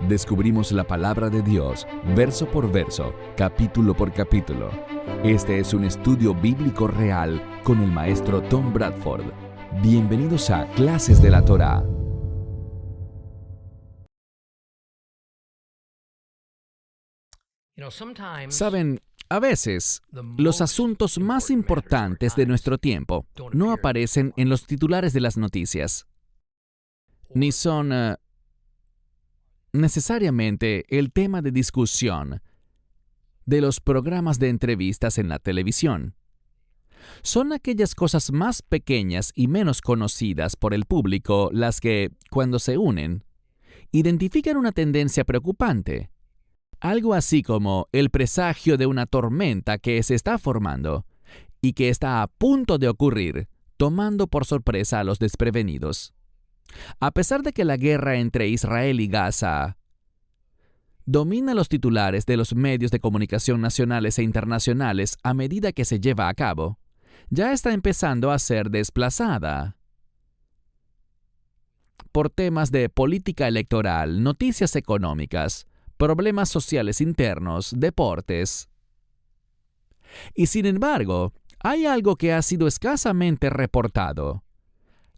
descubrimos la palabra de Dios, verso por verso, capítulo por capítulo. Este es un estudio bíblico real con el maestro Tom Bradford. Bienvenidos a Clases de la Torá. Saben, a veces, los asuntos más importantes de nuestro tiempo no aparecen en los titulares de las noticias, ni son necesariamente el tema de discusión de los programas de entrevistas en la televisión. Son aquellas cosas más pequeñas y menos conocidas por el público las que, cuando se unen, identifican una tendencia preocupante. Algo así como el presagio de una tormenta que se está formando y que está a punto de ocurrir, tomando por sorpresa a los desprevenidos. A pesar de que la guerra entre Israel y Gaza domina los titulares de los medios de comunicación nacionales e internacionales a medida que se lleva a cabo, ya está empezando a ser desplazada por temas de política electoral, noticias económicas, problemas sociales internos, deportes. Y sin embargo, hay algo que ha sido escasamente reportado: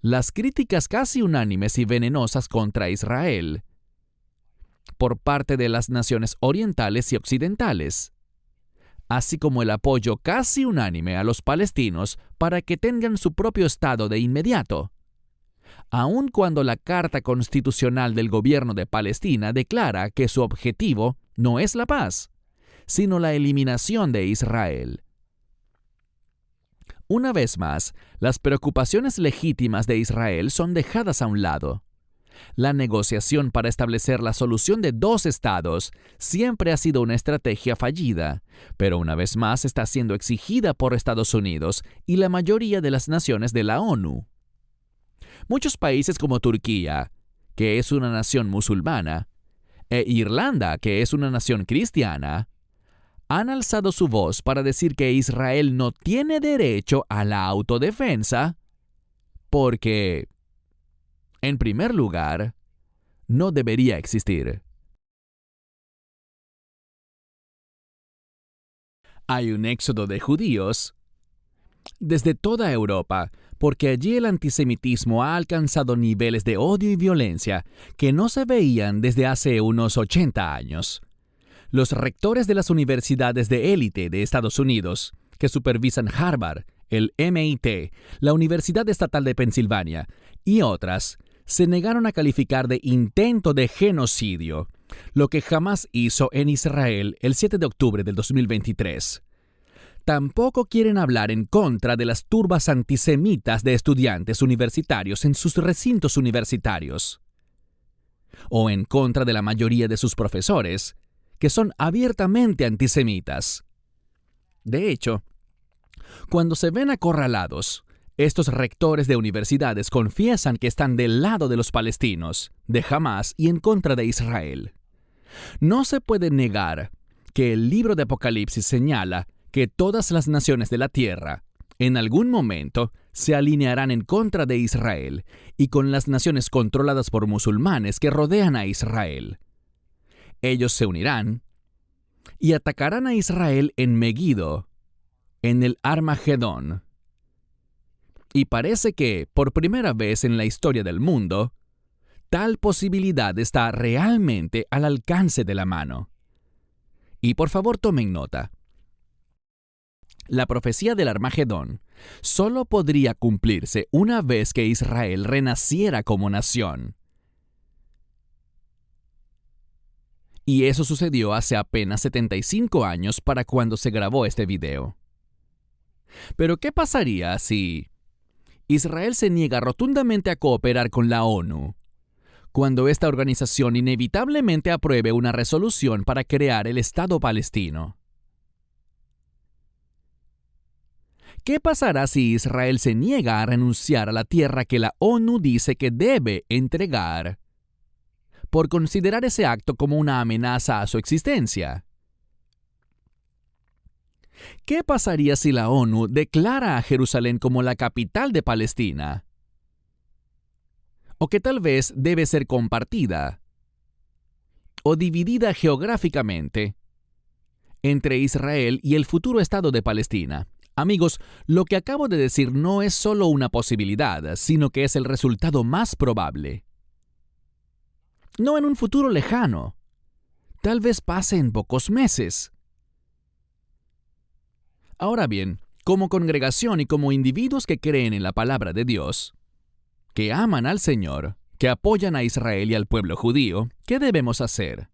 las críticas casi unánimes y venenosas contra Israel por parte de las naciones orientales y occidentales, así como el apoyo casi unánime a los palestinos para que tengan su propio Estado de inmediato, aun cuando la Carta Constitucional del Gobierno de Palestina declara que su objetivo no es la paz, sino la eliminación de Israel. Una vez más, las preocupaciones legítimas de Israel son dejadas a un lado. La negociación para establecer la solución de dos estados siempre ha sido una estrategia fallida, pero una vez más está siendo exigida por Estados Unidos y la mayoría de las naciones de la ONU. Muchos países como Turquía, que es una nación musulmana, e Irlanda, que es una nación cristiana, han alzado su voz para decir que Israel no tiene derecho a la autodefensa porque, en primer lugar, no debería existir. Hay un éxodo de judíos desde toda Europa, porque allí el antisemitismo ha alcanzado niveles de odio y violencia que no se veían desde hace unos 80 años. Los rectores de las universidades de élite de Estados Unidos, que supervisan Harvard, el MIT, la Universidad Estatal de Pensilvania y otras, se negaron a calificar de intento de genocidio lo que Hamás hizo en Israel el 7 de octubre del 2023. Tampoco quieren hablar en contra de las turbas antisemitas de estudiantes universitarios en sus recintos universitarios, o en contra de la mayoría de sus profesores, que son abiertamente antisemitas. De hecho, cuando se ven acorralados, estos rectores de universidades confiesan que están del lado de los palestinos, de Hamás y en contra de Israel. No se puede negar que el libro de Apocalipsis señala que todas las naciones de la tierra, en algún momento, se alinearán en contra de Israel y con las naciones controladas por musulmanes que rodean a Israel. Ellos se unirán y atacarán a Israel en Megiddo, en el Armagedón. Y parece que, por primera vez en la historia del mundo, tal posibilidad está realmente al alcance de la mano. Y por favor tomen nota. La profecía del Armagedón solo podría cumplirse una vez que Israel renaciera como nación. Y eso sucedió hace apenas 75 años para cuando se grabó este video. Pero ¿qué pasaría si Israel se niega rotundamente a cooperar con la ONU, cuando esta organización inevitablemente apruebe una resolución para crear el Estado palestino? ¿Qué pasará si Israel se niega a renunciar a la tierra que la ONU dice que debe entregar, por considerar ese acto como una amenaza a su existencia? ¿Qué pasaría si la ONU declara a Jerusalén como la capital de Palestina? O que tal vez debe ser compartida, o dividida geográficamente entre Israel y el futuro Estado de Palestina. Amigos, lo que acabo de decir no es solo una posibilidad, sino que es el resultado más probable. No en un futuro lejano. Tal vez pase en pocos meses. Ahora bien, como congregación y como individuos que creen en la palabra de Dios, que aman al Señor, que apoyan a Israel y al pueblo judío, ¿qué debemos hacer?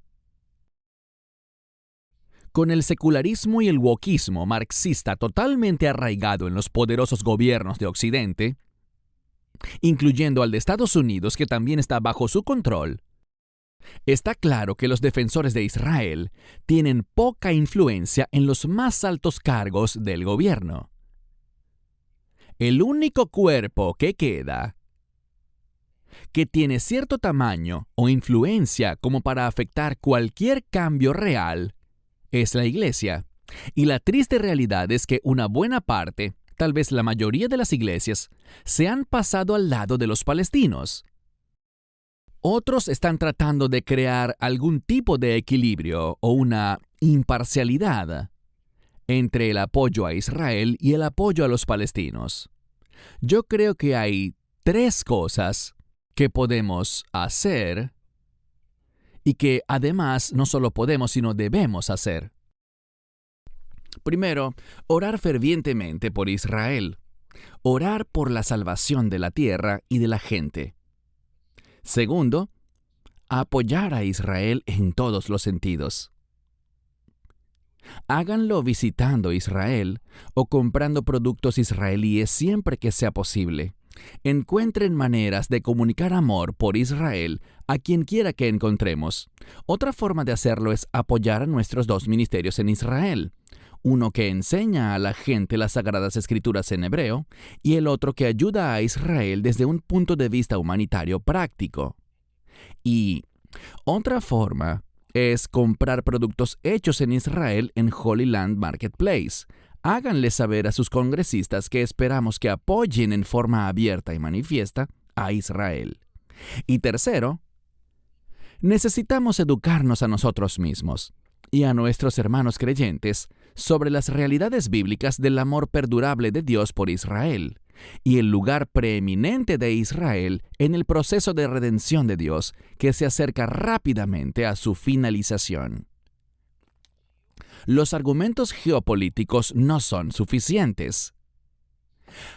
Con el secularismo y el wokismo marxista totalmente arraigado en los poderosos gobiernos de Occidente, incluyendo al de Estados Unidos, que también está bajo su control, está claro que los defensores de Israel tienen poca influencia en los más altos cargos del gobierno. El único cuerpo que queda, que tiene cierto tamaño o influencia como para afectar cualquier cambio real, es la Iglesia. Y la triste realidad es que una buena parte, tal vez la mayoría de las iglesias, se han pasado al lado de los palestinos. Otros están tratando de crear algún tipo de equilibrio o una imparcialidad entre el apoyo a Israel y el apoyo a los palestinos. Yo creo que hay 3 cosas que podemos hacer y que además no solo podemos, sino debemos hacer. Primero, orar fervientemente por Israel. Orar por la salvación de la tierra y de la gente. Segundo, apoyar a Israel en todos los sentidos. Háganlo visitando Israel o comprando productos israelíes siempre que sea posible. Encuentren maneras de comunicar amor por Israel a quien quiera que encontremos. Otra forma de hacerlo es apoyar a nuestros 2 ministerios en Israel. Uno que enseña a la gente las Sagradas Escrituras en hebreo y el otro que ayuda a Israel desde un punto de vista humanitario práctico. Y otra forma es comprar productos hechos en Israel en Holy Land Marketplace. Háganle saber a sus congresistas que esperamos que apoyen en forma abierta y manifiesta a Israel. Y tercero, necesitamos educarnos a nosotros mismos y a nuestros hermanos creyentes sobre las realidades bíblicas del amor perdurable de Dios por Israel y el lugar preeminente de Israel en el proceso de redención de Dios que se acerca rápidamente a su finalización. Los argumentos geopolíticos no son suficientes.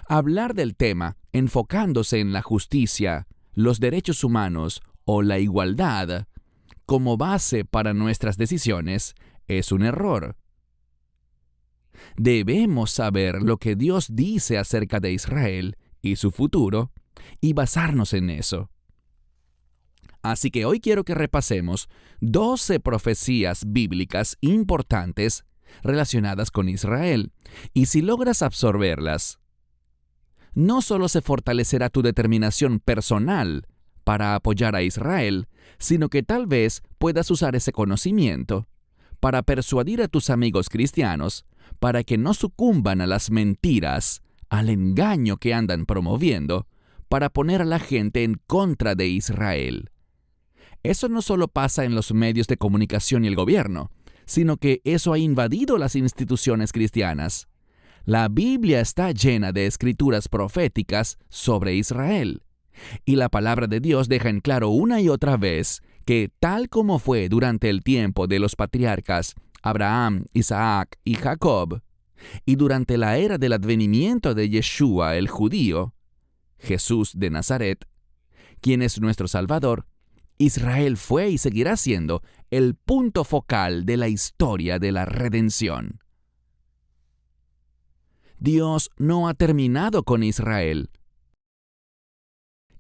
Hablar del tema enfocándose en la justicia, los derechos humanos o la igualdad como base para nuestras decisiones es un error. Debemos saber lo que Dios dice acerca de Israel y su futuro y basarnos en eso. Así que hoy quiero que repasemos 12 profecías bíblicas importantes relacionadas con Israel. Y si logras absorberlas, no solo se fortalecerá tu determinación personal para apoyar a Israel, sino que tal vez puedas usar ese conocimiento para persuadir a tus amigos cristianos para que no sucumban a las mentiras, al engaño que andan promoviendo, para poner a la gente en contra de Israel. Eso no solo pasa en los medios de comunicación y el gobierno, sino que eso ha invadido las instituciones cristianas. La Biblia está llena de escrituras proféticas sobre Israel. Y la palabra de Dios deja en claro una y otra vez que, tal como fue durante el tiempo de los patriarcas Abraham, Isaac y Jacob, y durante la era del advenimiento de Yeshua el judío, Jesús de Nazaret, quien es nuestro Salvador, Israel fue y seguirá siendo el punto focal de la historia de la redención. Dios no ha terminado con Israel.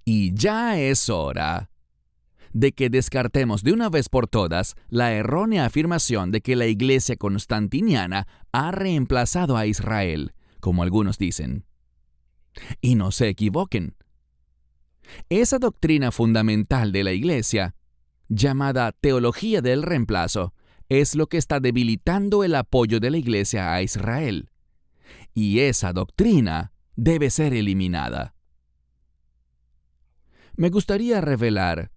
Y ya es hora de que descartemos de una vez por todas la errónea afirmación de que la Iglesia constantiniana ha reemplazado a Israel, como algunos dicen. Y no se equivoquen. Esa doctrina fundamental de la Iglesia, llamada teología del reemplazo, es lo que está debilitando el apoyo de la Iglesia a Israel. Y esa doctrina debe ser eliminada. Me gustaría revelar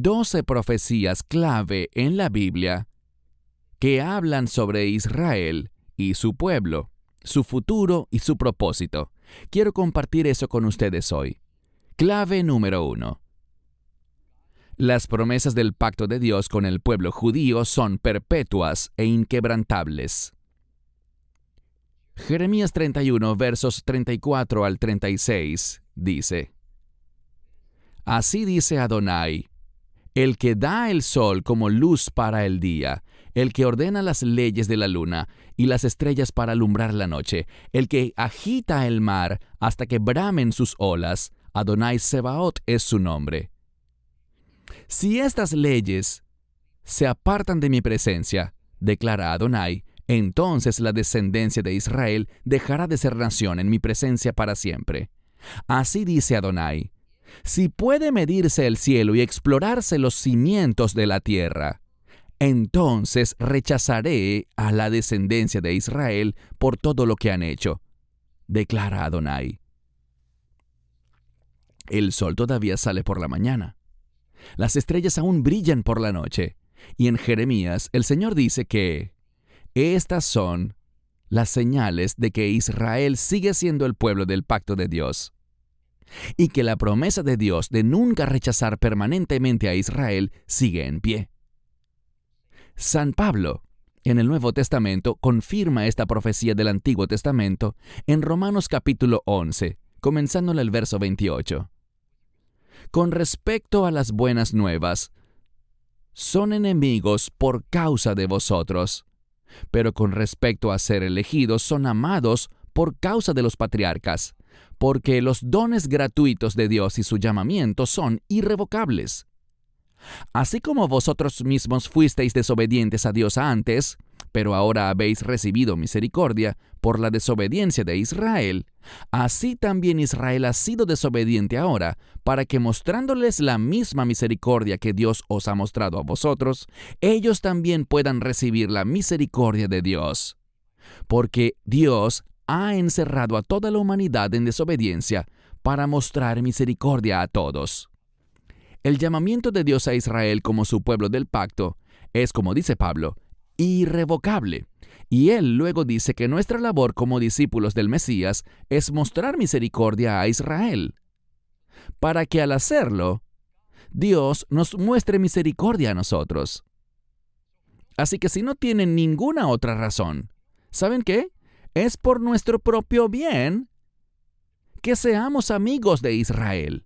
12 profecías clave en la Biblia que hablan sobre Israel y su pueblo, su futuro y su propósito. Quiero compartir eso con ustedes hoy. Clave número 1. Las promesas del pacto de Dios con el pueblo judío son perpetuas e inquebrantables. Jeremías 31, versos 34 al 36, dice: Así dice Adonai, el que da el sol como luz para el día, el que ordena las leyes de la luna y las estrellas para alumbrar la noche, el que agita el mar hasta que bramen sus olas, Adonai Sebaot es su nombre. Si estas leyes se apartan de mi presencia, declara Adonai, entonces la descendencia de Israel dejará de ser nación en mi presencia para siempre. Así dice Adonai: si puede medirse el cielo y explorarse los cimientos de la tierra, entonces rechazaré a la descendencia de Israel por todo lo que han hecho, declara Adonai. El sol todavía sale por la mañana. Las estrellas aún brillan por la noche. Y en Jeremías el Señor dice que estas son las señales de que Israel sigue siendo el pueblo del pacto de Dios, y que la promesa de Dios de nunca rechazar permanentemente a Israel sigue en pie. San Pablo, en el Nuevo Testamento, confirma esta profecía del Antiguo Testamento en Romanos capítulo 11, comenzando en el verso 28. Con respecto a las buenas nuevas, son enemigos por causa de vosotros, pero con respecto a ser elegidos, son amados por causa de los patriarcas, porque los dones gratuitos de Dios y su llamamiento son irrevocables. Así como vosotros mismos fuisteis desobedientes a Dios antes, pero ahora habéis recibido misericordia por la desobediencia de Israel, así también Israel ha sido desobediente ahora, para que mostrándoles la misma misericordia que Dios os ha mostrado a vosotros, ellos también puedan recibir la misericordia de Dios. Porque Dios ha encerrado a toda la humanidad en desobediencia para mostrar misericordia a todos. El llamamiento de Dios a Israel como su pueblo del pacto es, como dice Pablo, irrevocable. Y él luego dice que nuestra labor como discípulos del Mesías es mostrar misericordia a Israel, para que al hacerlo, Dios nos muestre misericordia a nosotros. Así que si no tienen ninguna otra razón, ¿saben qué? Es por nuestro propio bien que seamos amigos de Israel.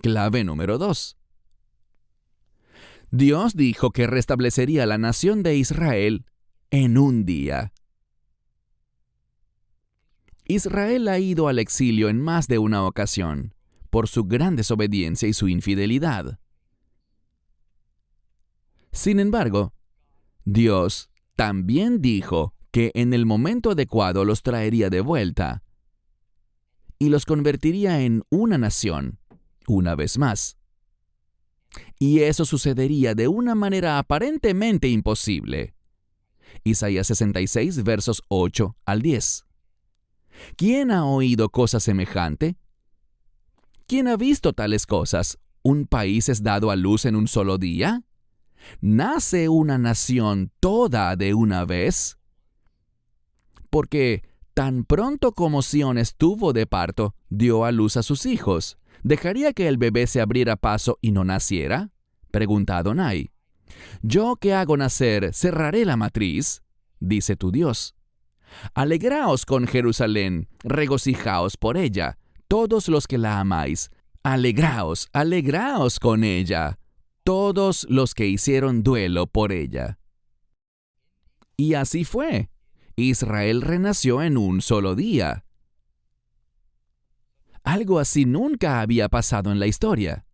Clave número 2. Dios dijo que restablecería la nación de Israel en un día. Israel ha ido al exilio en más de una ocasión por su gran desobediencia y su infidelidad. Sin embargo, Dios también dijo que en el momento adecuado los traería de vuelta y los convertiría en una nación, una vez más. Y eso sucedería de una manera aparentemente imposible. Isaías 66, versos 8 al 10. ¿Quién ha oído cosa semejante? ¿Quién ha visto tales cosas? ¿Un país es dado a luz en un solo día? ¿Nace una nación toda de una vez? Porque tan pronto como Sión estuvo de parto, dio a luz a sus hijos. ¿Dejaría que el bebé se abriera paso y no naciera? Pregunta Adonai. Yo que hago nacer, cerraré la matriz, dice tu Dios. Alegraos con Jerusalén, regocijaos por ella, todos los que la amáis. Alegraos, alegraos con ella, todos los que hicieron duelo por ella. Y así fue. Israel renació en un solo día. Algo así nunca había pasado en la historia.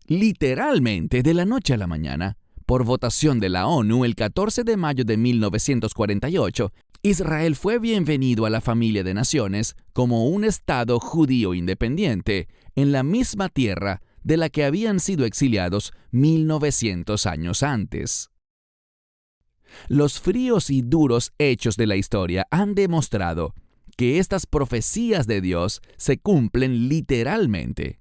Literalmente, de la noche a la mañana, por votación de la ONU el 14 de mayo de 1948, Israel fue bienvenido a la familia de naciones como un estado judío independiente en la misma tierra de la que habían sido exiliados 1900 años antes. Los fríos y duros hechos de la historia han demostrado que estas profecías de Dios se cumplen literalmente.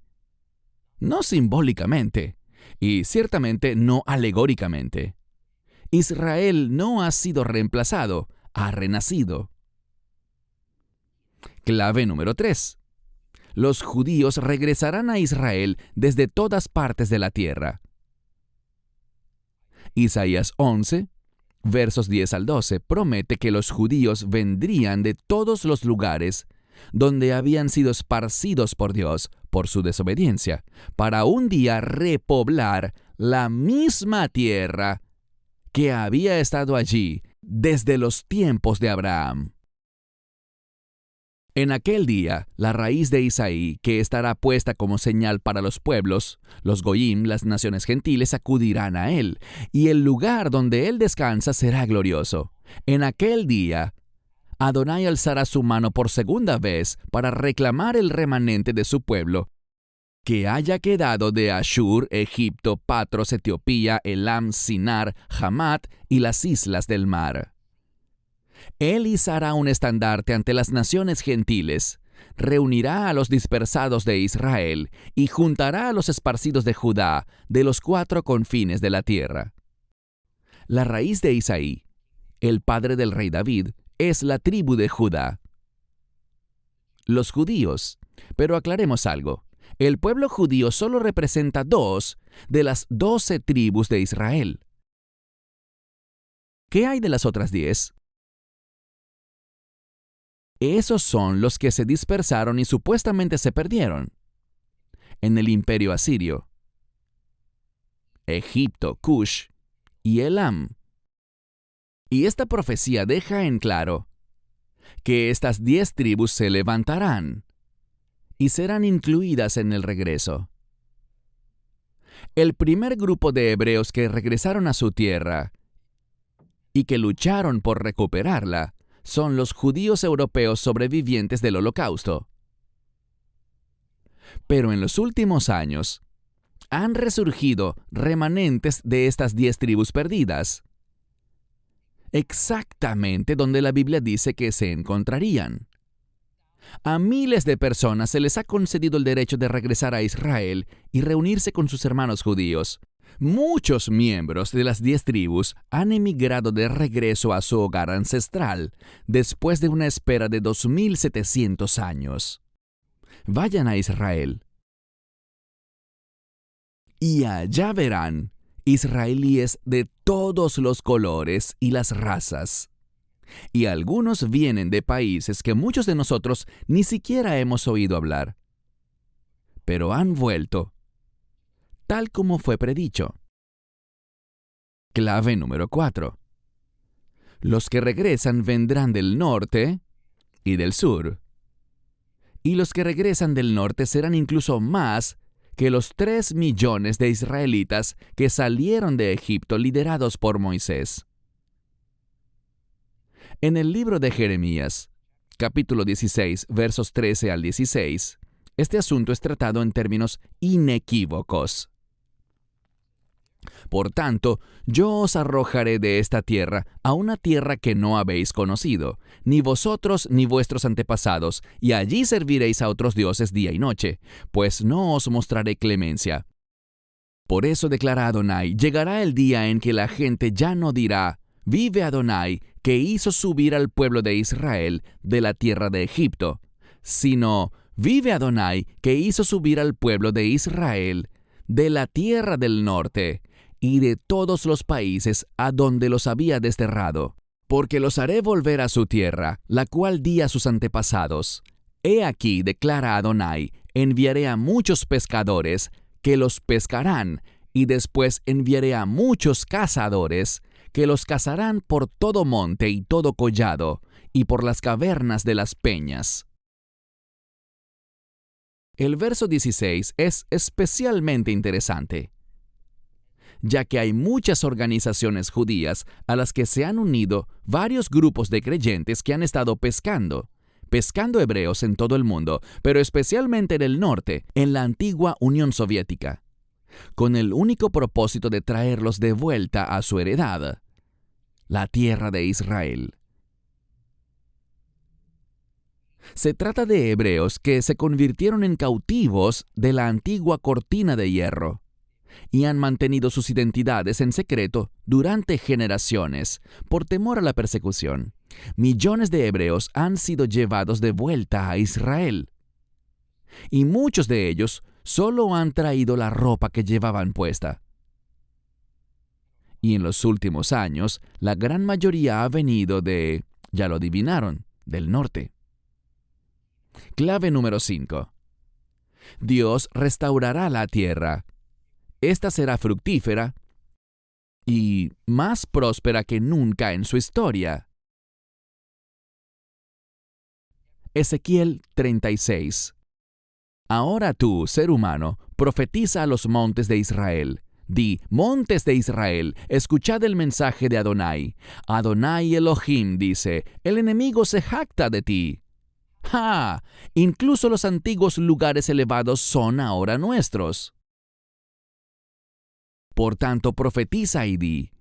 no simbólicamente, y ciertamente no alegóricamente. Israel no ha sido reemplazado, ha renacido. Clave número 3. Los judíos regresarán a Israel desde todas partes de la tierra. Isaías 11, versos 10 al 12, promete que los judíos vendrían de todos los lugares donde habían sido esparcidos por Dios por su desobediencia, para un día repoblar la misma tierra que había estado allí desde los tiempos de Abraham. En aquel día, la raíz de Isaí, que estará puesta como señal para los pueblos, los goyim, las naciones gentiles, acudirán a él, y el lugar donde él descansa será glorioso. En aquel día, Adonai alzará su mano por segunda vez para reclamar el remanente de su pueblo, que haya quedado de Ashur, Egipto, Patros, Etiopía, Elam, Sinar, Hamat y las islas del mar. Él izará un estandarte ante las naciones gentiles, reunirá a los dispersados de Israel y juntará a los esparcidos de Judá de los 4 confines de la tierra. La raíz de Isaí, el padre del rey David, es la tribu de Judá. Los judíos, pero aclaremos algo, el pueblo judío solo representa 2 de las 12 tribus de Israel. ¿Qué hay de las otras 10? Esos son los que se dispersaron y supuestamente se perdieron en el imperio asirio, Egipto, Cush y Elam. Y esta profecía deja en claro que estas 10 tribus se levantarán y serán incluidas en el regreso. El primer grupo de hebreos que regresaron a su tierra y que lucharon por recuperarla son los judíos europeos sobrevivientes del Holocausto. Pero en los últimos años, han resurgido remanentes de estas 10 tribus perdidas, exactamente donde la Biblia dice que se encontrarían. A miles de personas se les ha concedido el derecho de regresar a Israel y reunirse con sus hermanos judíos. Muchos miembros de las 10 tribus han emigrado de regreso a su hogar ancestral después de una espera de 2700 años. Vayan a Israel. Y allá verán israelíes de todos los colores y las razas. Y algunos vienen de países que muchos de nosotros ni siquiera hemos oído hablar. Pero han vuelto, tal como fue predicho. Clave número 4. Los que regresan vendrán del norte y del sur. Y los que regresan del norte serán incluso más que los 3 millones de israelitas que salieron de Egipto liderados por Moisés. En el libro de Jeremías, capítulo 16, versos 13 al 16, este asunto es tratado en términos inequívocos. Por tanto, yo os arrojaré de esta tierra a una tierra que no habéis conocido, ni vosotros ni vuestros antepasados, y allí serviréis a otros dioses día y noche, pues no os mostraré clemencia. Por eso declara Adonai, llegará el día en que la gente ya no dirá, vive Adonai, que hizo subir al pueblo de Israel de la tierra de Egipto, sino, vive Adonai, que hizo subir al pueblo de Israel de la tierra del norte, y de todos los países a donde los había desterrado, porque los haré volver a su tierra, la cual di a sus antepasados. He aquí, declara Adonai, enviaré a muchos pescadores, que los pescarán, y después enviaré a muchos cazadores, que los cazarán por todo monte y todo collado, y por las cavernas de las peñas. El verso 16 es especialmente interesante, ya que hay muchas organizaciones judías a las que se han unido varios grupos de creyentes que han estado pescando hebreos en todo el mundo, pero especialmente en el norte, en la antigua Unión Soviética, con el único propósito de traerlos de vuelta a su heredad, la tierra de Israel. Se trata de hebreos que se convirtieron en cautivos de la antigua cortina de hierro y han mantenido sus identidades en secreto durante generaciones por temor a la persecución. Millones de hebreos han sido llevados de vuelta a Israel y muchos de ellos solo han traído la ropa que llevaban puesta. Y en los últimos años, la gran mayoría ha venido de, ya lo adivinaron, del norte. Clave número 5. Dios restaurará la tierra. Esta será fructífera y más próspera que nunca en su historia. Ezequiel 36. Ahora tú, ser humano, profetiza a los montes de Israel. Di, montes de Israel, escuchad el mensaje de Adonai. Adonai Elohim dice, el enemigo se jacta de ti. ¡Ja! Incluso los antiguos lugares elevados son ahora nuestros. Por tanto, profetiza y di,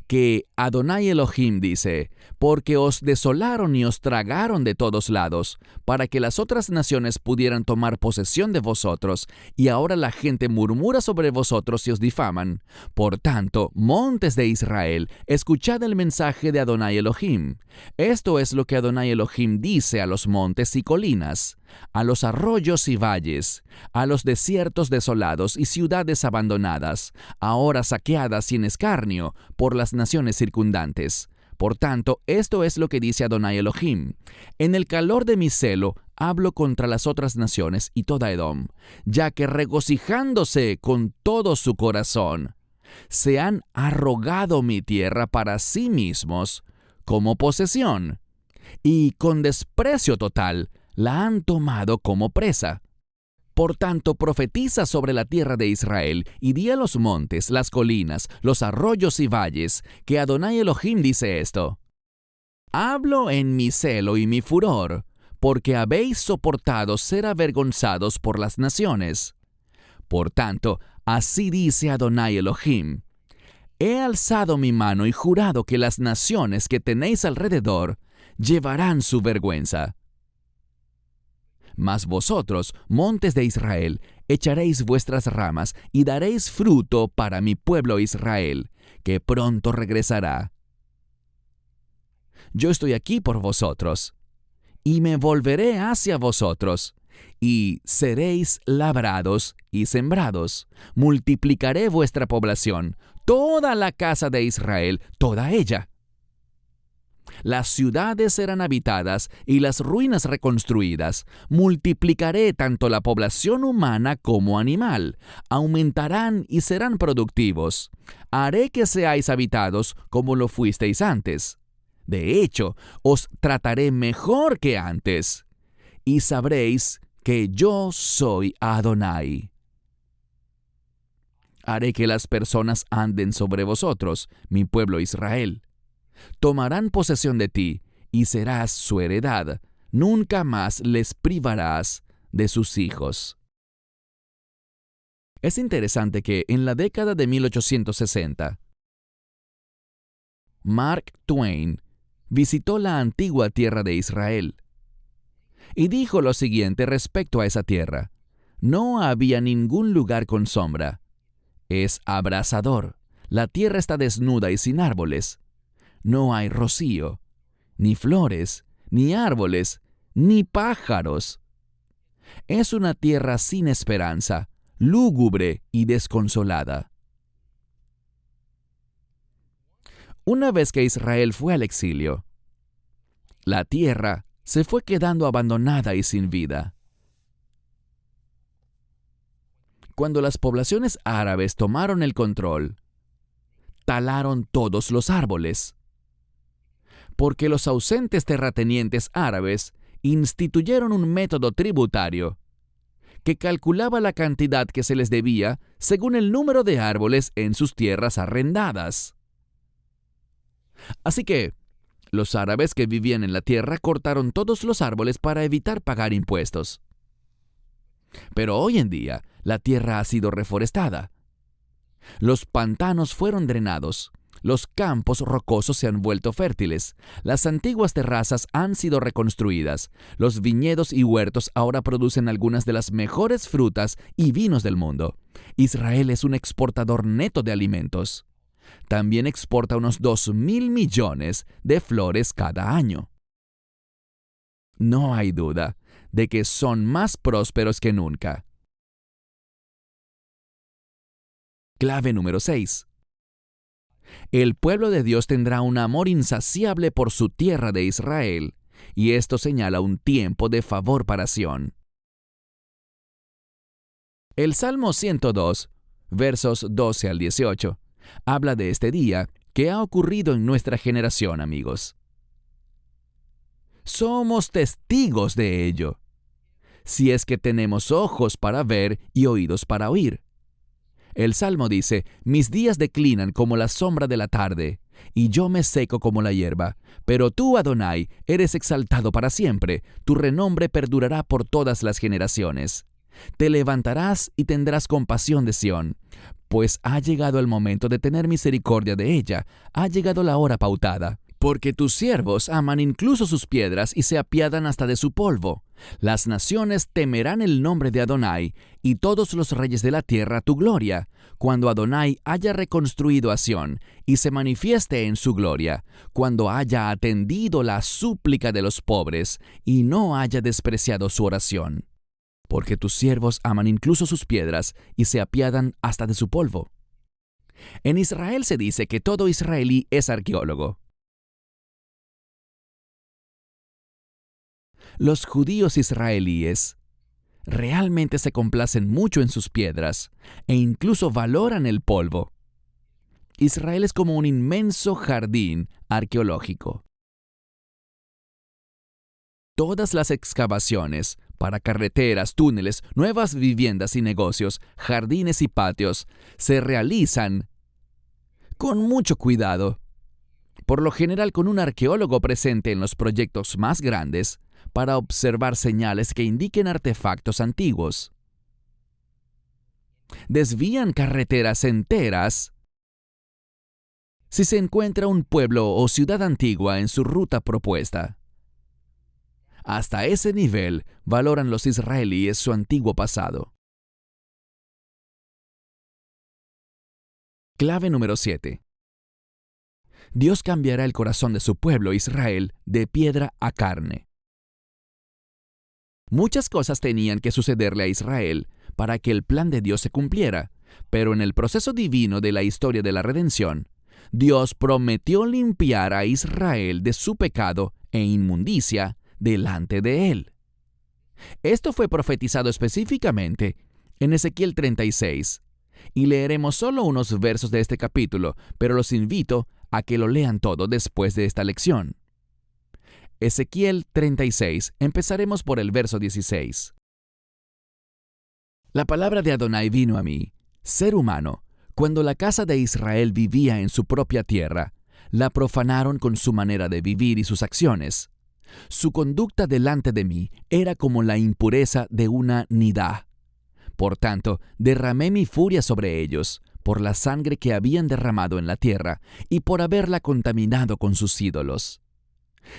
que Adonai Elohim dice, porque os desolaron y os tragaron de todos lados, para que las otras naciones pudieran tomar posesión de vosotros, y ahora la gente murmura sobre vosotros y os difaman. Por tanto, montes de Israel, escuchad el mensaje de Adonai Elohim. Esto es lo que Adonai Elohim dice a los montes y colinas, a los arroyos y valles, a los desiertos desolados y ciudades abandonadas, ahora saqueadas y en escarnio por las naciones circundantes. Por tanto, esto es lo que dice Adonai Elohim. En el calor de mi celo hablo contra las otras naciones y toda Edom, ya que regocijándose con todo su corazón, se han arrogado mi tierra para sí mismos como posesión, y con desprecio total la han tomado como presa. Por tanto, profetiza sobre la tierra de Israel y di a los montes, las colinas, los arroyos y valles, que Adonai Elohim dice esto. Hablo en mi celo y mi furor, porque habéis soportado ser avergonzados por las naciones. Por tanto, así dice Adonai Elohim. He alzado mi mano y jurado que las naciones que tenéis alrededor llevarán su vergüenza. Mas vosotros, montes de Israel, echaréis vuestras ramas y daréis fruto para mi pueblo Israel, que pronto regresará. Yo estoy aquí por vosotros, y me volveré hacia vosotros, y seréis labrados y sembrados. Multiplicaré vuestra población, toda la casa de Israel, toda ella. Las ciudades serán habitadas y las ruinas reconstruidas. Multiplicaré tanto la población humana como animal. Aumentarán y serán productivos. Haré que seáis habitados como lo fuisteis antes. De hecho, os trataré mejor que antes. Y sabréis que yo soy Adonai. Haré que las personas anden sobre vosotros, mi pueblo Israel. Tomarán posesión de ti, y serás su heredad. Nunca más les privarás de sus hijos. Es interesante que en la década de 1860, Mark Twain visitó la antigua tierra de Israel y dijo lo siguiente respecto a esa tierra. No había ningún lugar con sombra. Es abrasador. La tierra está desnuda y sin árboles. No hay rocío, ni flores, ni árboles, ni pájaros. Es una tierra sin esperanza, lúgubre y desconsolada. Una vez que Israel fue al exilio, la tierra se fue quedando abandonada y sin vida. Cuando las poblaciones árabes tomaron el control, talaron todos los árboles, porque los ausentes terratenientes árabes instituyeron un método tributario que calculaba la cantidad que se les debía según el número de árboles en sus tierras arrendadas. Así que, los árabes que vivían en la tierra cortaron todos los árboles para evitar pagar impuestos. Pero hoy en día, la tierra ha sido reforestada. Los pantanos fueron drenados, Los campos rocosos se han vuelto fértiles. Las antiguas terrazas han sido reconstruidas. Los viñedos y huertos ahora producen algunas de las mejores frutas y vinos del mundo. Israel es un exportador neto de alimentos. También exporta unos 2.000 millones de flores cada año. No hay duda de que son más prósperos que nunca. Clave número 6. El pueblo de Dios tendrá un amor insaciable por su tierra de Israel, y esto señala un tiempo de favor para Sión. El Salmo 102, versos 12 al 18, habla de este día que ha ocurrido en nuestra generación, amigos. Somos testigos de ello, si es que tenemos ojos para ver y oídos para oír. El Salmo dice, mis días declinan como la sombra de la tarde, y yo me seco como la hierba. Pero tú, Adonai, eres exaltado para siempre, tu renombre perdurará por todas las generaciones. Te levantarás y tendrás compasión de Sión, pues ha llegado el momento de tener misericordia de ella, ha llegado la hora pautada. Porque tus siervos aman incluso sus piedras y se apiadan hasta de su polvo. Las naciones temerán el nombre de Adonai, y todos los reyes de la tierra tu gloria, cuando Adonai haya reconstruido a Sión y se manifieste en su gloria, cuando haya atendido la súplica de los pobres y no haya despreciado su oración. Porque tus siervos aman incluso sus piedras y se apiadan hasta de su polvo. En Israel se dice que todo israelí es arqueólogo. Los judíos israelíes realmente se complacen mucho en sus piedras e incluso valoran el polvo. Israel es como un inmenso jardín arqueológico. Todas las excavaciones para carreteras, túneles, nuevas viviendas y negocios, jardines y patios se realizan con mucho cuidado, por lo general con un arqueólogo presente en los proyectos más grandes, para observar señales que indiquen artefactos antiguos. Desvían carreteras enteras si se encuentra un pueblo o ciudad antigua en su ruta propuesta. Hasta ese nivel valoran los israelíes su antiguo pasado. Clave número 7. Dios cambiará el corazón de su pueblo Israel de piedra a carne. Muchas cosas tenían que sucederle a Israel para que el plan de Dios se cumpliera, pero en el proceso divino de la historia de la redención, Dios prometió limpiar a Israel de su pecado e inmundicia delante de él. Esto fue profetizado específicamente en Ezequiel 36, y leeremos solo unos versos de este capítulo, pero los invito a que lo lean todo después de esta lección. Ezequiel 36, empezaremos por el verso 16. La palabra de Adonai vino a mí, ser humano, cuando la casa de Israel vivía en su propia tierra, la profanaron con su manera de vivir y sus acciones. Su conducta delante de mí era como la impureza de una nidá. Por tanto, derramé mi furia sobre ellos, por la sangre que habían derramado en la tierra y por haberla contaminado con sus ídolos.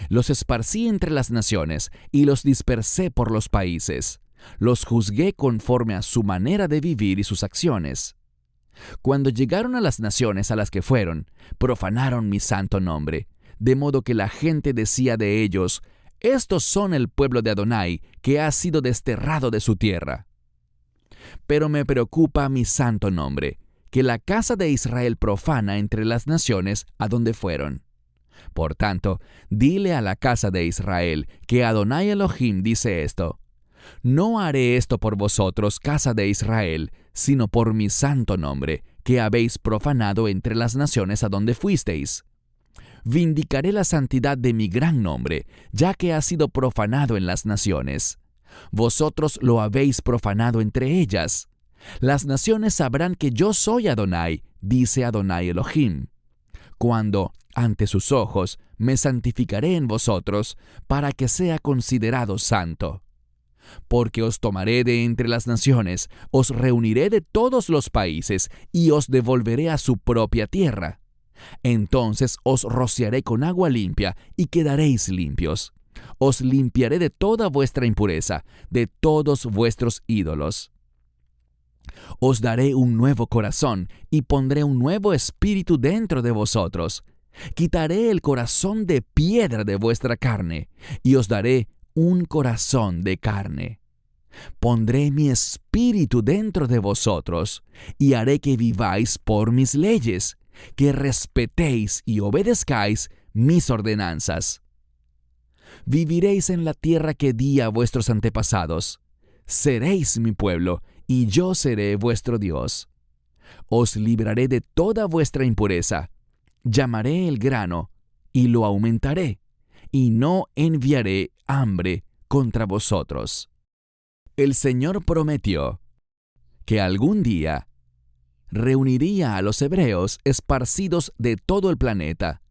Los esparcí entre las naciones y los dispersé por los países. Los juzgué conforme a su manera de vivir y sus acciones. Cuando llegaron a las naciones a las que fueron, profanaron mi santo nombre, de modo que la gente decía de ellos, estos son el pueblo de Adonai, que ha sido desterrado de su tierra. Pero me preocupa mi santo nombre, que la casa de Israel profana entre las naciones a donde fueron. Por tanto, dile a la casa de Israel que Adonai Elohim dice esto: no haré esto por vosotros, casa de Israel, sino por mi santo nombre, que habéis profanado entre las naciones a donde fuisteis. Vindicaré la santidad de mi gran nombre, ya que ha sido profanado en las naciones. Vosotros lo habéis profanado entre ellas. Las naciones sabrán que yo soy Adonai, dice Adonai Elohim, cuando, ante sus ojos, me santificaré en vosotros, para que sea considerado santo. Porque os tomaré de entre las naciones, os reuniré de todos los países, y os devolveré a su propia tierra. Entonces os rociaré con agua limpia y quedaréis limpios. Os limpiaré de toda vuestra impureza, de todos vuestros ídolos. Os daré un nuevo corazón y pondré un nuevo espíritu dentro de vosotros. Quitaré el corazón de piedra de vuestra carne y os daré un corazón de carne. Pondré mi espíritu dentro de vosotros y haré que viváis por mis leyes, que respetéis y obedezcáis mis ordenanzas. Viviréis en la tierra que di a vuestros antepasados. Seréis mi pueblo y yo seré vuestro Dios. Os libraré de toda vuestra impureza. Llamaré el grano y lo aumentaré, y no enviaré hambre contra vosotros. El Señor prometió que algún día reuniría a los hebreos esparcidos de todo el planeta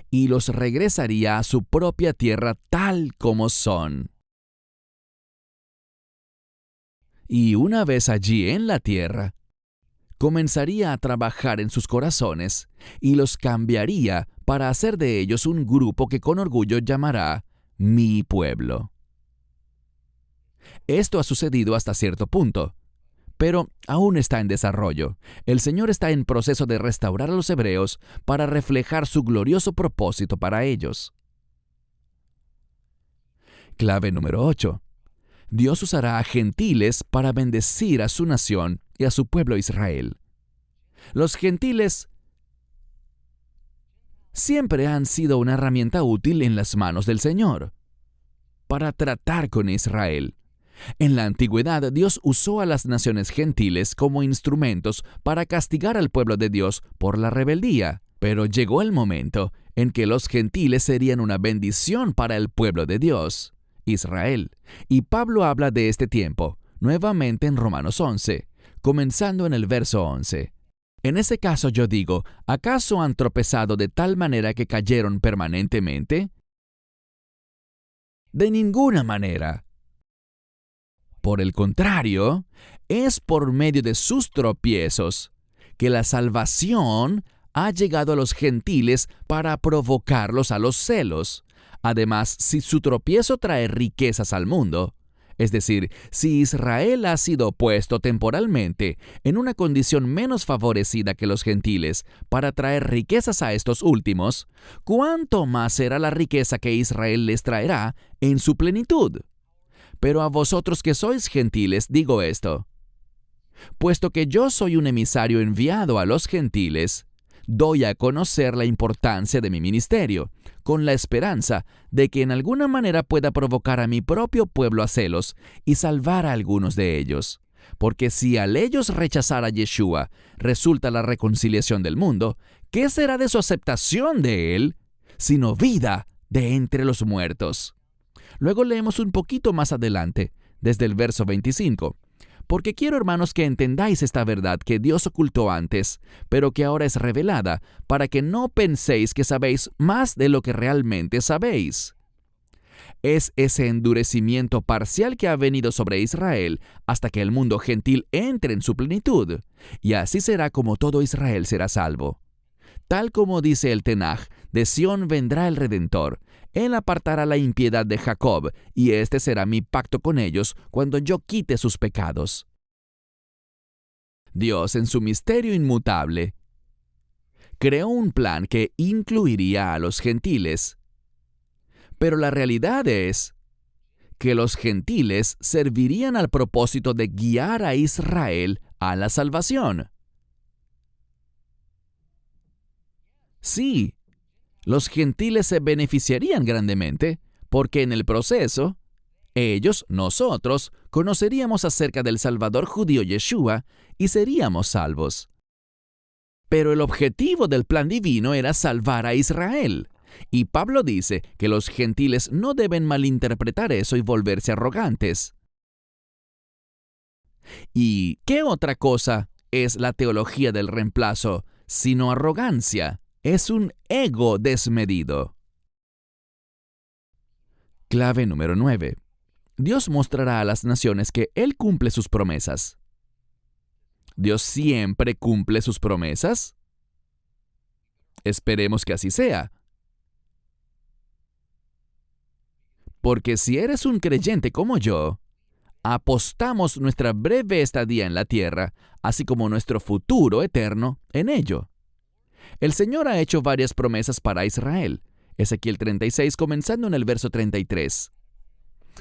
y los regresaría a su propia tierra tal como son. Y una vez allí en la tierra, comenzaría a trabajar en sus corazones y los cambiaría para hacer de ellos un grupo que con orgullo llamará mi pueblo. Esto ha sucedido hasta cierto punto, pero aún está en desarrollo. El Señor está en proceso de restaurar a los hebreos para reflejar su glorioso propósito para ellos. Clave número 8. Dios usará a gentiles para bendecir a su nación y a su pueblo Israel. Los gentiles siempre han sido una herramienta útil en las manos del Señor para tratar con Israel. En la antigüedad, Dios usó a las naciones gentiles como instrumentos para castigar al pueblo de Dios por la rebeldía, pero llegó el momento en que los gentiles serían una bendición para el pueblo de Dios, Israel. Y Pablo habla de este tiempo, nuevamente en Romanos 11, comenzando en el verso 11. En ese caso yo digo, ¿acaso han tropezado de tal manera que cayeron permanentemente? De ninguna manera. Por el contrario, es por medio de sus tropiezos que la salvación ha llegado a los gentiles para provocarlos a los celos. Además, si su tropiezo trae riquezas al mundo, es decir, si Israel ha sido puesto temporalmente en una condición menos favorecida que los gentiles para traer riquezas a estos últimos, ¿cuánto más será la riqueza que Israel les traerá en su plenitud? Pero a vosotros que sois gentiles digo esto: puesto que yo soy un emisario enviado a los gentiles, doy a conocer la importancia de mi ministerio, con la esperanza de que en alguna manera pueda provocar a mi propio pueblo a celos y salvar a algunos de ellos. Porque si al ellos rechazar a Yeshua resulta la reconciliación del mundo, ¿qué será de su aceptación de él, sino vida de entre los muertos? Luego leemos un poquito más adelante, desde el verso 25. Porque quiero, hermanos, que entendáis esta verdad que Dios ocultó antes, pero que ahora es revelada, para que no penséis que sabéis más de lo que realmente sabéis. Es ese endurecimiento parcial que ha venido sobre Israel hasta que el mundo gentil entre en su plenitud, y así será como todo Israel será salvo. Tal como dice el Tenaj, de Sión vendrá el Redentor. Él apartará la impiedad de Jacob, y este será mi pacto con ellos cuando yo quite sus pecados. Dios, en su misterio inmutable, creó un plan que incluiría a los gentiles. Pero la realidad es que los gentiles servirían al propósito de guiar a Israel a la salvación. Sí, los gentiles se beneficiarían grandemente, porque en el proceso, ellos, nosotros, conoceríamos acerca del Salvador judío Yeshua y seríamos salvos. Pero el objetivo del plan divino era salvar a Israel. Y Pablo dice que los gentiles no deben malinterpretar eso y volverse arrogantes. ¿Y qué otra cosa es la teología del reemplazo sino arrogancia? Es un ego desmedido. Clave número 9. Dios mostrará a las naciones que Él cumple sus promesas. ¿Dios siempre cumple sus promesas? Esperemos que así sea. Porque si eres un creyente como yo, apostamos nuestra breve estadía en la tierra, así como nuestro futuro eterno en ello. El Señor ha hecho varias promesas para Israel. Ezequiel 36, comenzando en el verso 33.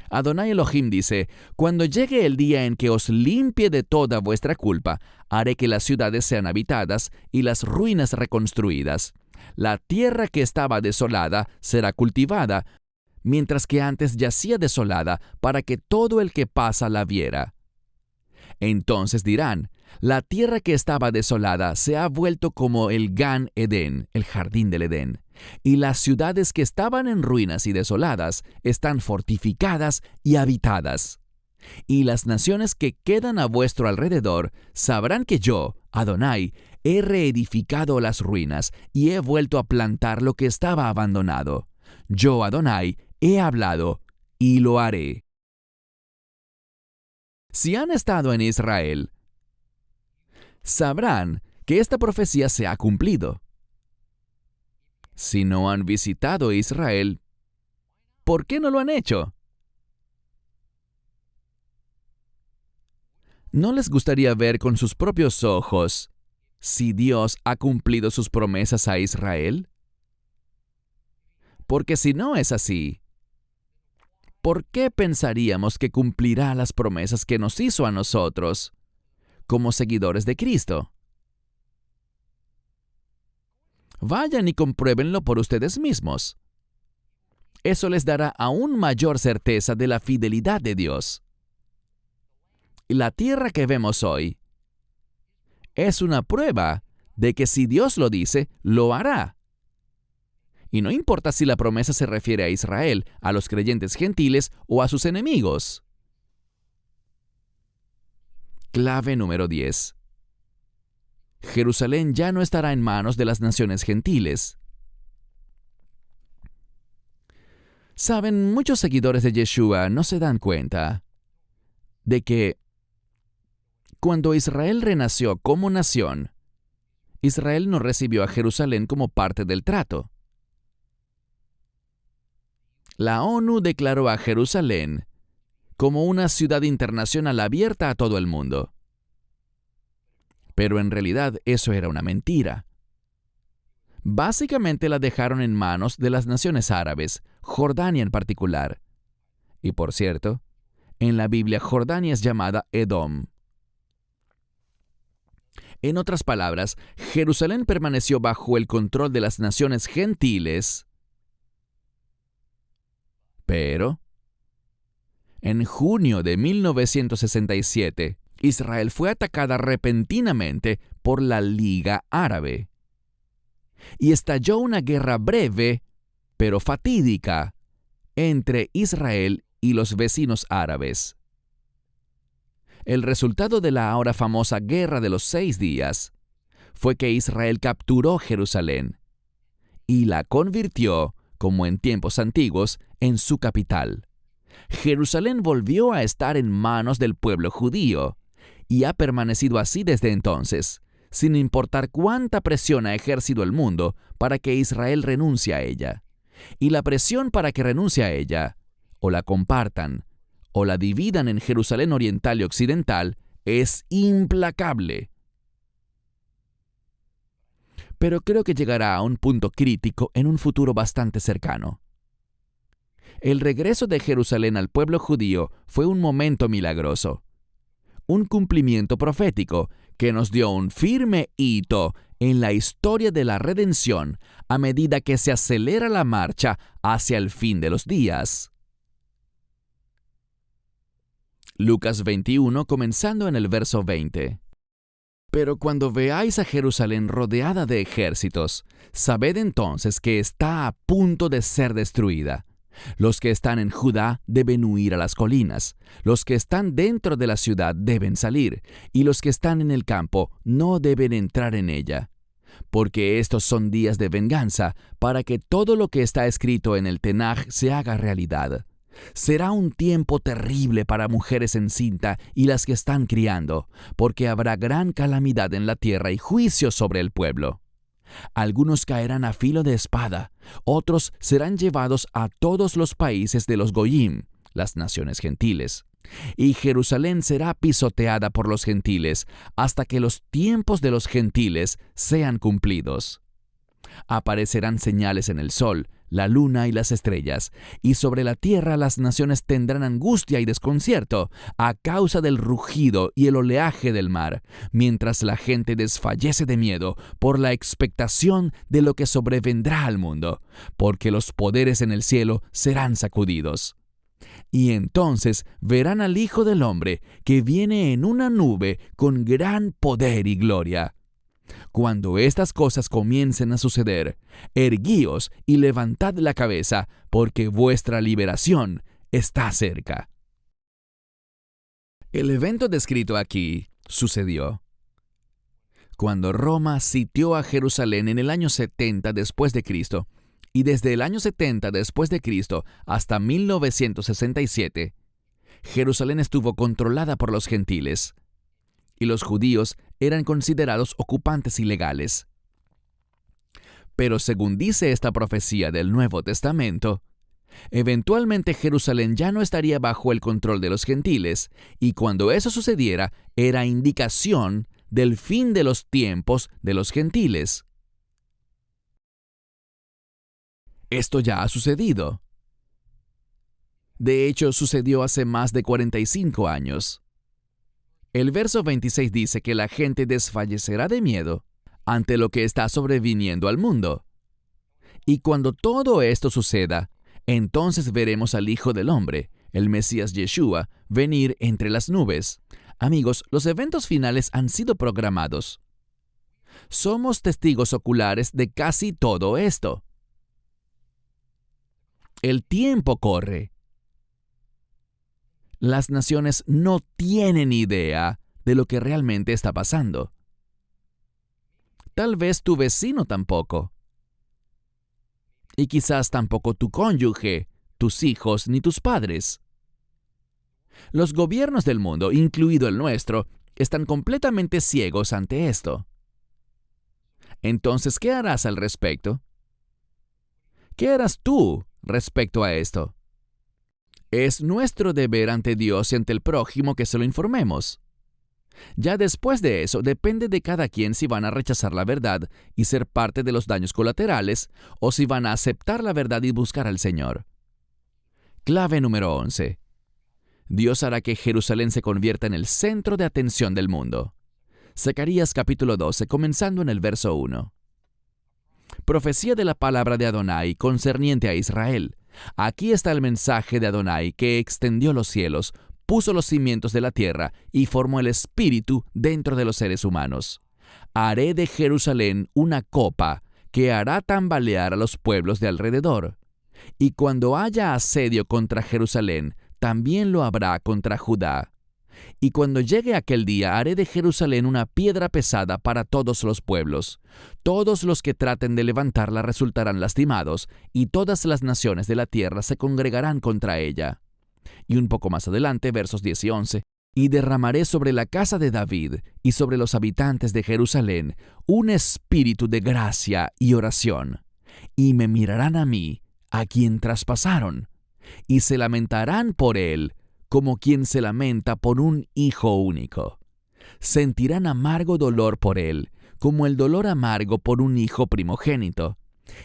Adonai Elohim dice: «Cuando llegue el día en que os limpie de toda vuestra culpa, haré que las ciudades sean habitadas y las ruinas reconstruidas. La tierra que estaba desolada será cultivada, mientras que antes yacía desolada, para que todo el que pasa la viera. Entonces dirán: la tierra que estaba desolada se ha vuelto como el Gan Edén, el jardín del Edén, y las ciudades que estaban en ruinas y desoladas están fortificadas y habitadas. Y las naciones que quedan a vuestro alrededor sabrán que yo, Adonai, he reedificado las ruinas y he vuelto a plantar lo que estaba abandonado. Yo, Adonai, he hablado y lo haré». Si han estado en Israel, sabrán que esta profecía se ha cumplido. Si no han visitado Israel, ¿por qué no lo han hecho? ¿No les gustaría ver con sus propios ojos si Dios ha cumplido sus promesas a Israel? Porque si no es así, ¿por qué pensaríamos que cumplirá las promesas que nos hizo a nosotros como seguidores de Cristo? Vayan y compruébenlo por ustedes mismos. Eso les dará aún mayor certeza de la fidelidad de Dios. La tierra que vemos hoy es una prueba de que si Dios lo dice, lo hará. Y no importa si la promesa se refiere a Israel, a los creyentes gentiles o a sus enemigos. Clave número 10. Jerusalén ya no estará en manos de las naciones gentiles. Saben, muchos seguidores de Yeshua no se dan cuenta de que cuando Israel renació como nación, Israel no recibió a Jerusalén como parte del trato. La ONU declaró a Jerusalén como una ciudad internacional abierta a todo el mundo. Pero en realidad eso era una mentira. Básicamente la dejaron en manos de las naciones árabes, Jordania en particular. Y por cierto, en la Biblia Jordania es llamada Edom. En otras palabras, Jerusalén permaneció bajo el control de las naciones gentiles. Pero, en junio de 1967, Israel fue atacada repentinamente por la Liga Árabe. Y estalló una guerra breve, pero fatídica, entre Israel y los vecinos árabes. El resultado de la ahora famosa Guerra de los 6 días fue que Israel capturó Jerusalén y la convirtió, como en tiempos antiguos, en su capital. Jerusalén volvió a estar en manos del pueblo judío y ha permanecido así desde entonces, sin importar cuánta presión ha ejercido el mundo para que Israel renuncie a ella. Y la presión para que renuncie a ella, o la compartan, o la dividan en Jerusalén oriental y occidental, es implacable. Pero creo que llegará a un punto crítico en un futuro bastante cercano. El regreso de Jerusalén al pueblo judío fue un momento milagroso, un cumplimiento profético que nos dio un firme hito en la historia de la redención a medida que se acelera la marcha hacia el fin de los días. Lucas 21, comenzando en el verso 20. «Pero cuando veáis a Jerusalén rodeada de ejércitos, sabed entonces que está a punto de ser destruida. Los que están en Judá deben huir a las colinas, los que están dentro de la ciudad deben salir, y los que están en el campo no deben entrar en ella. Porque estos son días de venganza, para que todo lo que está escrito en el Tenaj se haga realidad. Será un tiempo terrible para mujeres encinta y las que están criando, porque habrá gran calamidad en la tierra y juicio sobre el pueblo. Algunos caerán a filo de espada, otros serán llevados a todos los países de los Goyim, las naciones gentiles. Y Jerusalén será pisoteada por los gentiles hasta que los tiempos de los gentiles sean cumplidos. Aparecerán señales en el sol, la luna y las estrellas, y sobre la tierra las naciones tendrán angustia y desconcierto a causa del rugido y el oleaje del mar, mientras la gente desfallece de miedo por la expectación de lo que sobrevendrá al mundo, porque los poderes en el cielo serán sacudidos. Y entonces verán al Hijo del Hombre que viene en una nube con gran poder y gloria. Cuando estas cosas comiencen a suceder, erguíos y levantad la cabeza, porque vuestra liberación está cerca. El evento descrito aquí sucedió cuando Roma sitió a Jerusalén en el año 70 después de Cristo, y desde el año 70 después de Cristo hasta 1967, Jerusalén estuvo controlada por los gentiles, y los judíos eran considerados ocupantes ilegales. Pero según dice esta profecía del Nuevo Testamento, eventualmente Jerusalén ya no estaría bajo el control de los gentiles, y cuando eso sucediera, era indicación del fin de los tiempos de los gentiles. Esto ya ha sucedido. De hecho, sucedió hace más de 45 años. El verso 26 dice que la gente desfallecerá de miedo ante lo que está sobreviniendo al mundo. Y cuando todo esto suceda, entonces veremos al Hijo del Hombre, el Mesías Yeshua, venir entre las nubes. Amigos, los eventos finales han sido programados. Somos testigos oculares de casi todo esto. El tiempo corre. Las naciones no tienen idea de lo que realmente está pasando. Tal vez tu vecino tampoco. Y quizás tampoco tu cónyuge, tus hijos ni tus padres. Los gobiernos del mundo, incluido el nuestro, están completamente ciegos ante esto. Entonces, ¿qué harás al respecto? ¿Qué harás tú respecto a esto? Es nuestro deber ante Dios y ante el prójimo que se lo informemos. Ya después de eso, depende de cada quien si van a rechazar la verdad y ser parte de los daños colaterales, o si van a aceptar la verdad y buscar al Señor. Clave número 11. Dios hará que Jerusalén se convierta en el centro de atención del mundo. Zacarías capítulo 12, comenzando en el verso 1. Profecía de la palabra de Adonai concerniente a Israel. Aquí está el mensaje de Adonai que extendió los cielos, puso los cimientos de la tierra y formó el espíritu dentro de los seres humanos. Haré de Jerusalén una copa que hará tambalear a los pueblos de alrededor. Y cuando haya asedio contra Jerusalén, también lo habrá contra Judá. Y cuando llegue aquel día, haré de Jerusalén una piedra pesada para todos los pueblos. Todos los que traten de levantarla resultarán lastimados, y todas las naciones de la tierra se congregarán contra ella. Y un poco más adelante, versos 10 y 11, y derramaré sobre la casa de David y sobre los habitantes de Jerusalén un espíritu de gracia y oración. Y me mirarán a mí, a quien traspasaron, y se lamentarán por él, como quien se lamenta por un hijo único. Sentirán amargo dolor por él, como el dolor amargo por un hijo primogénito.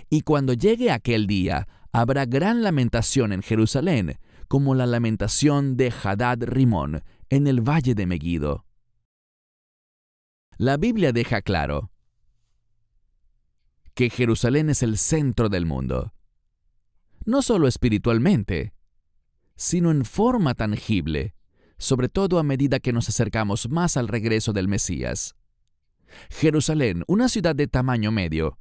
Y cuando llegue aquel día, habrá gran lamentación en Jerusalén, como la lamentación de Hadad Rimón en el valle de Megido. La Biblia deja claro que Jerusalén es el centro del mundo, no solo espiritualmente, sino en forma tangible, sobre todo a medida que nos acercamos más al regreso del Mesías. Jerusalén, una ciudad de tamaño medio,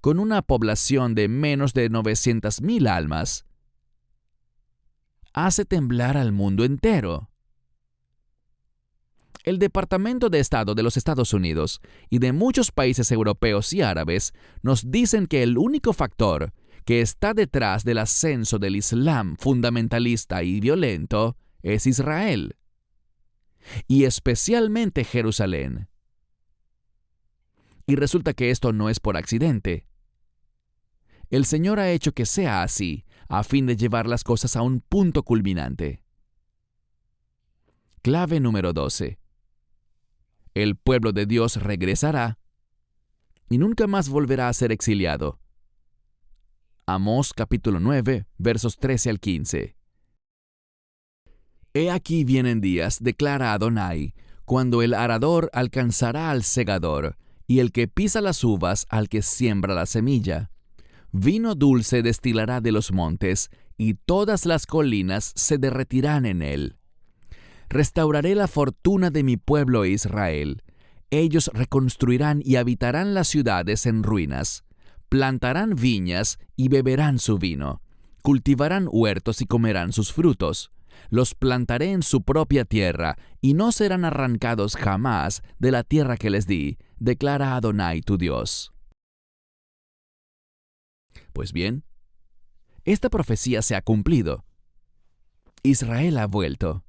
con una población de menos de 900,000 almas, hace temblar al mundo entero. El Departamento de Estado de los Estados Unidos y de muchos países europeos y árabes nos dicen que el único factor que está detrás del ascenso del Islam fundamentalista y violento es Israel, y especialmente Jerusalén. Y resulta que esto no es por accidente. El Señor ha hecho que sea así, a fin de llevar las cosas a un punto culminante. Clave número 12. El pueblo de Dios regresará y nunca más volverá a ser exiliado. Amós capítulo 9, versos 13 al 15. He aquí vienen días, declara Adonai, cuando el arador alcanzará al segador, y el que pisa las uvas al que siembra la semilla. Vino dulce destilará de los montes, y todas las colinas se derretirán en él. Restauraré la fortuna de mi pueblo Israel. Ellos reconstruirán y habitarán las ciudades en ruinas. Plantarán viñas y beberán su vino. Cultivarán huertos y comerán sus frutos. Los plantaré en su propia tierra, y no serán arrancados jamás de la tierra que les di, declara Adonai tu Dios. Pues bien, esta profecía se ha cumplido. Israel ha vuelto.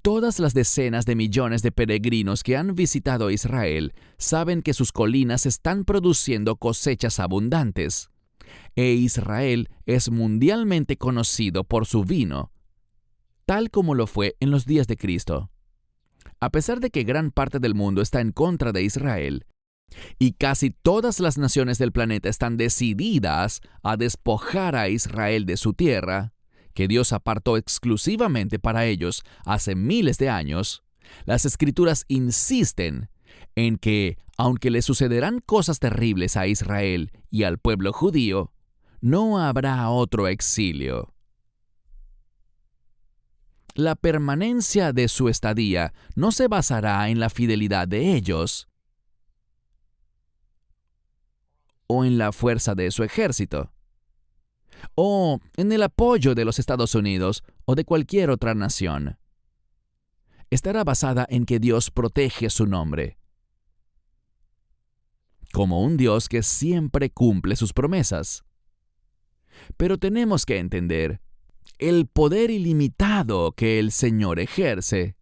Todas las decenas de millones de peregrinos que han visitado Israel saben que sus colinas están produciendo cosechas abundantes, e Israel es mundialmente conocido por su vino, tal como lo fue en los días de Cristo. A pesar de que gran parte del mundo está en contra de Israel, y casi todas las naciones del planeta están decididas a despojar a Israel de su tierra, que Dios apartó exclusivamente para ellos hace miles de años, las Escrituras insisten en que, aunque le sucederán cosas terribles a Israel y al pueblo judío, no habrá otro exilio. La permanencia de su estadía no se basará en la fidelidad de ellos o en la fuerza de su ejército, o en el apoyo de los Estados Unidos o de cualquier otra nación. Estará basada en que Dios protege su nombre, como un Dios que siempre cumple sus promesas. Pero tenemos que entender el poder ilimitado que el Señor ejerce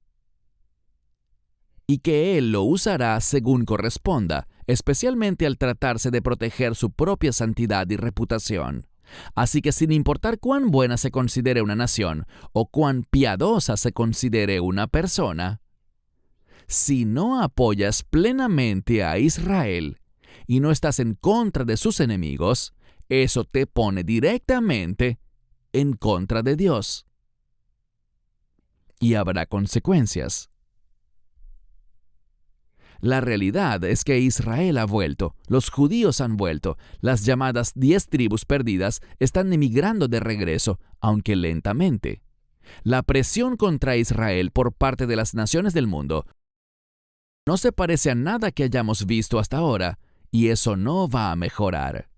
y que Él lo usará según corresponda, especialmente al tratarse de proteger su propia santidad y reputación. Así que sin importar cuán buena se considere una nación o cuán piadosa se considere una persona, si no apoyas plenamente a Israel y no estás en contra de sus enemigos, eso te pone directamente en contra de Dios. Y habrá consecuencias. La realidad es que Israel ha vuelto, los judíos han vuelto, las llamadas 10 tribus perdidas están emigrando de regreso, aunque lentamente. La presión contra Israel por parte de las naciones del mundo no se parece a nada que hayamos visto hasta ahora, y eso no va a mejorar.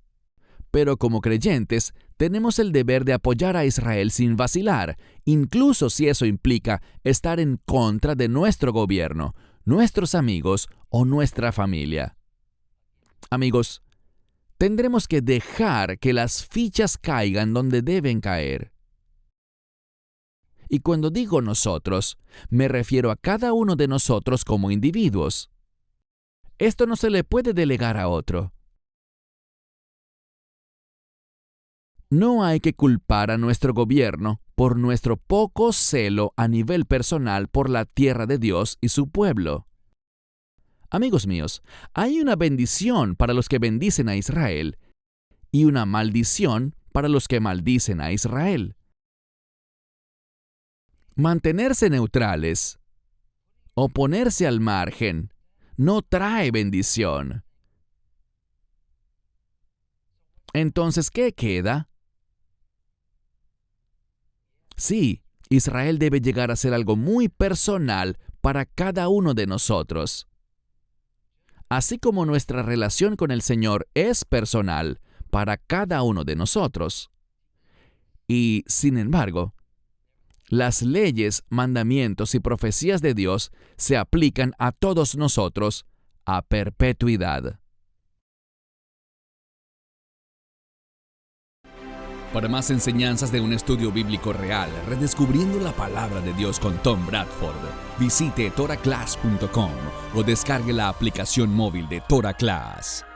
Pero como creyentes, tenemos el deber de apoyar a Israel sin vacilar, incluso si eso implica estar en contra de nuestro gobierno, nuestros amigos o nuestra familia. Amigos, tendremos que dejar que las fichas caigan donde deben caer. Y cuando digo nosotros, me refiero a cada uno de nosotros como individuos. Esto no se le puede delegar a otro. No hay que culpar a nuestro gobierno por nuestro poco celo a nivel personal por la tierra de Dios y su pueblo. Amigos míos, hay una bendición para los que bendicen a Israel y una maldición para los que maldicen a Israel. Mantenerse neutrales o ponerse al margen no trae bendición. Entonces, ¿qué queda? Sí, Israel debe llegar a ser algo muy personal para cada uno de nosotros. Así como nuestra relación con el Señor es personal para cada uno de nosotros. Y, sin embargo, las leyes, mandamientos y profecías de Dios se aplican a todos nosotros a perpetuidad. Para más enseñanzas de un estudio bíblico real, redescubriendo la palabra de Dios con Tom Bradford, visite toraclass.com o descargue la aplicación móvil de TorahClass.